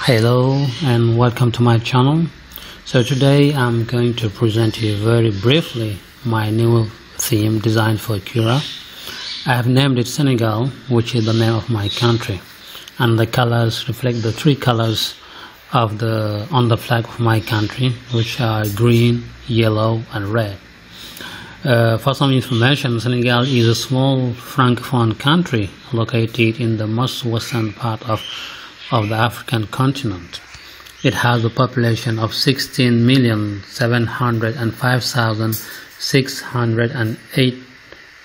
Hello and welcome to my channel. So today I'm going to present you very briefly my new theme designed for Cura. I have named it Senegal, which is the name of my country, and the colors reflect the three colors of on the flag of my country, which are green, yellow and red. For some information, Senegal is a small francophone country located in the most western part of the African continent. It has a population of 16,705,608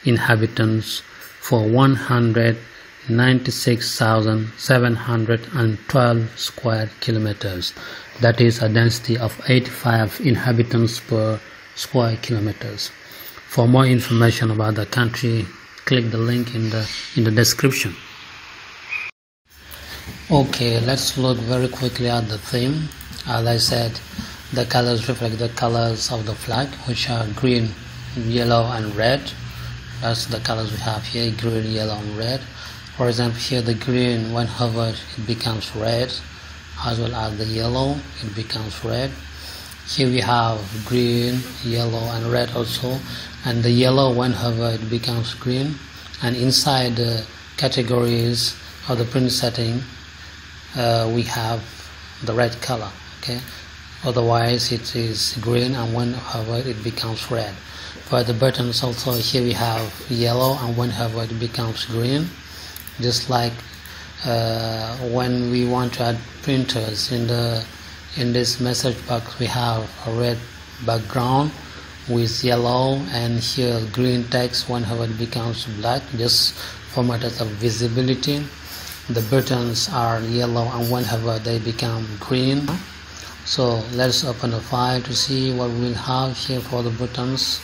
inhabitants for 196,712 square kilometers. That is a density of 85 inhabitants per square kilometers. For more information about the country, click the link in the description. Okay, let's look very quickly at the theme. As I said, the colors reflect the colors of the flag, which are green, yellow and red. That's the colors we have here, green, yellow and red. For example, here the green, when hovered, it becomes red, as well as the yellow, it becomes red. Here we have green, yellow and red also, and the yellow, when hovered, it becomes green. And inside the categories of the print setting, we have the red color. Okay, otherwise it is green, and when hovered it becomes red. For the buttons also, here we have yellow, and when hovered it becomes green. Just like when we want to add printers in this message box, we have a red background with yellow and here green text. When hovered it becomes black, just for matters of visibility. The buttons are yellow, and whenever they become green. So let's open the file to see what we'll have here for the buttons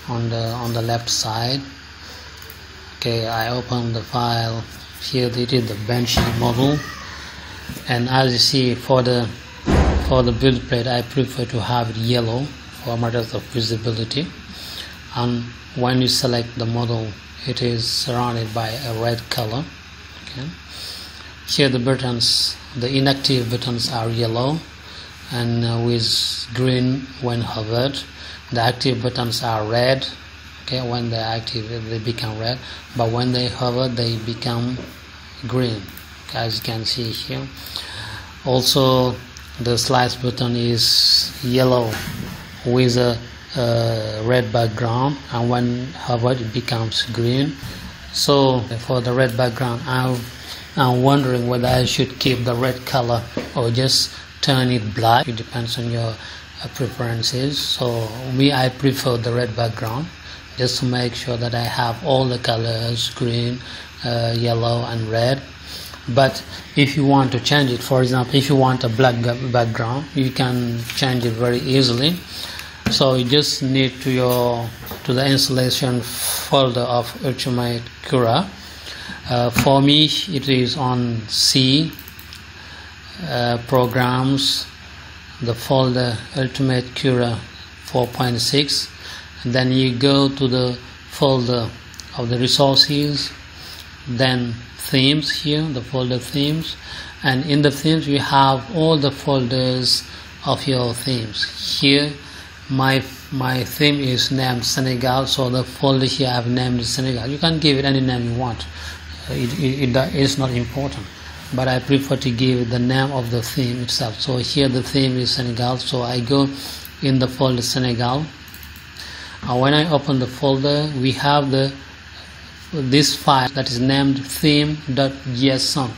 on the left side. Okay, I open the file. Here it is the bench model, and as you see, for the build plate, I prefer to have it yellow for matters of visibility. And when you select the model, it is surrounded by a red color. Okay. Here the buttons, the inactive buttons are yellow and with green when hovered. The active buttons are red. Okay, when they're active they become red, but when they hover they become green, okay, as you can see here. Also the slice button is yellow with a red background, and when hovered it becomes green. So for the red background, I'm wondering whether I should keep the red color or just turn it black. It depends on your preferences. So I prefer the red background, just to make sure that I have all the colors, green, yellow and red. But if you want to change it, for example, if you want a black background, you can change it very easily. So you just need to the installation folder of Ultimaker Cura. For me, it is on C, programs, the folder Ultimaker Cura 4.6, and then you go to the folder of the resources, then themes here, the folder themes, and in the themes we have all the folders of your themes. Here my theme is named Senegal, so the folder here I have named Senegal. You can give it any name you want. It is not important, but I prefer to give the name of the theme itself. So here the theme is Senegal, so I go in the folder Senegal, and when I open the folder we have this file that is named theme.json.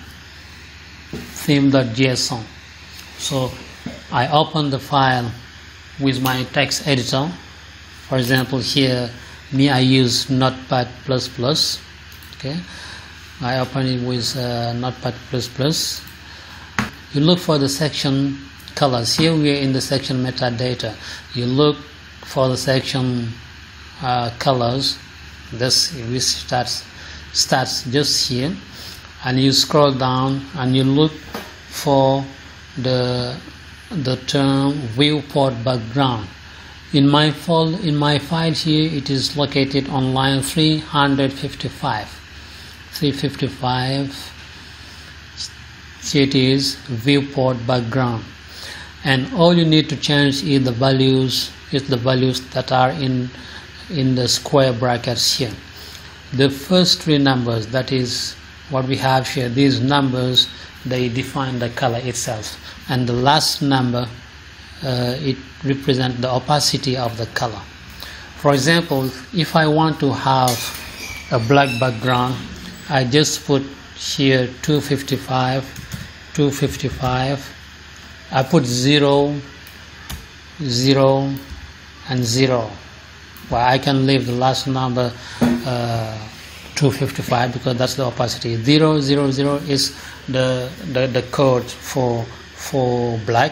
So I open the file with my text editor. For example, here I use Notepad++. Okay, I open it with Notepad++. You look for the section colors. Here we are in the section metadata. You look for the section colors. This starts just here, and you scroll down and you look for the term viewport background. In my file here, it is located on line 355. Here it is, viewport background, and all you need to change is the values that are in the square brackets here. The first three numbers, that is what we have here, these numbers, they define the color itself, and the last number it represents the opacity of the color. For example, if I want to have a black background, I just put here 255, I put 0, 0 and 0. Well, I can leave the last number 255 because that's the opacity. 0, 0, 0 is the code for black,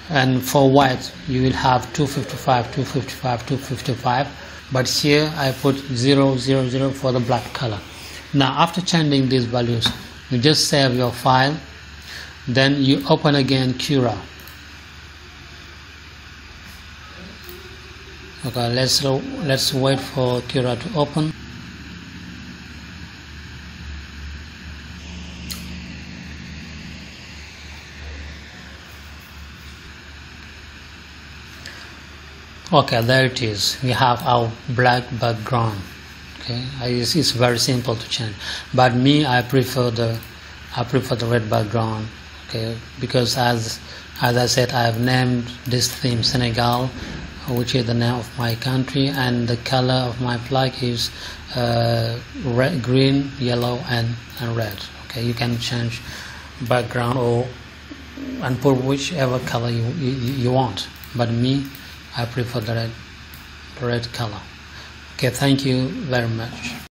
and for white you will have 255, 255, 255, but here I put 0, 0, 0 for the black color. Now after changing these values, you just save your file, then you open again Cura. Okay, let's wait for Cura to open. Okay, there it is. We have our black background. Okay, it's very simple to change. But me, I prefer the red background. Okay, because as I said, I have named this theme Senegal, which is the name of my country, and the color of my flag is red, green, yellow, and red. Okay, you can change background and put whichever color you want. But me, I prefer the red color. Okay, thank you very much.